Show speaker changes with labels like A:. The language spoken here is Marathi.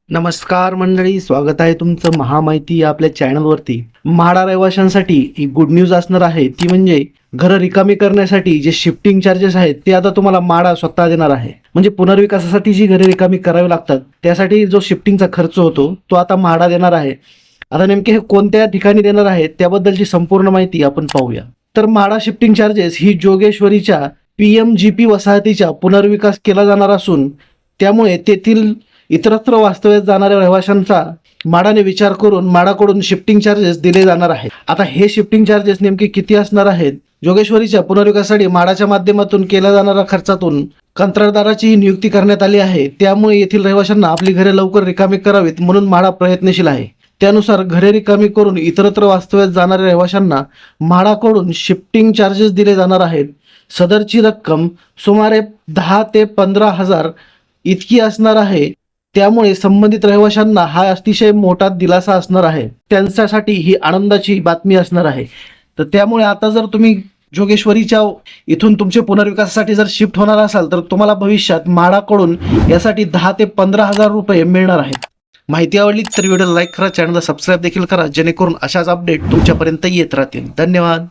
A: नमस्कार मंडळी, स्वागत आहे तुमचं महामाहिती या आपल्या चॅनलवरती। म्हाडा रहिवाशांसाठी ही गुड न्यूज असणार आहे, ती म्हणजे घर रिकामी करण्यासाठी जे शिफ्टिंग चार्जेस आहेत ते आता तुम्हाला म्हाडा स्वतः देणार आहे। म्हणजे पुनर्विकासासाठी जी घरे रिकामी करावी लागतात त्यासाठी जो शिफ्टिंगचा खर्च होतो तो आता म्हाडा देणार आहे। आता नेमके हे कोणत्या ठिकाणी देणार आहे त्याबद्दलची संपूर्ण माहिती आपण पाहूया। तर म्हाडा शिफ्टिंग चार्जेस ही जोगेश्वरीच्या PMGP वसाहतीचा पुनर्विकास केला जाणार असून त्यामुळे तेथील इतरत्र वास्तव्यास जाणाऱ्या रहिवाशांचा म्हाडाने विचार करून म्हाडाकडून शिफ्टिंग चार्जेस दिले जाणार आहेत। आता हे शिफ्टिंग चार्जेस नेमके किती असणार आहेत? जोगेश्वरीच्या पुनर्विकासासाठी म्हाडाच्या माध्यमातून केल्या जाणाऱ्या खर्चातून कंत्राटदाराची नियुक्ती करण्यात आली आहे, त्यामुळे येथील रहिवाशांना आपली घरे लवकर रिकामी करावीत म्हणून म्हाडा प्रयत्नशील आहे। त्यानुसार घरे रिकामी करून इतरत्र वास्तव्यास जाणाऱ्या रहिवाशांना म्हाडाकडून शिफ्टिंग चार्जेस दिले जाणार आहेत। सदरची रक्कम सुमारे 10 ते 15 हजार इतकी असणार आहे, त्यामुळे संबंधित रहिवाशांना हा अतिशय मोठा दिलासा असणार आहे। त्यांच्यासाठी ही आनंदाची बातमी असणार आहे। तर त्यामुळे आता जर तुम्ही जोगेश्वरीच्या इथून तुमचे पुनर्विकासासाठी जर शिफ्ट होणार असाल तर तुम्हाला भविष्यात म्हाडाकडून यासाठी 10 ते 15 हजार रुपये मिळणार आहेत। माहिती आवडली तर व्हिडिओला लाईक करा, चॅनलला सबस्क्राईब देखील करा, जेणेकरून अशाच अपडेट तुमच्यापर्यंत येत राहतील। धन्यवाद।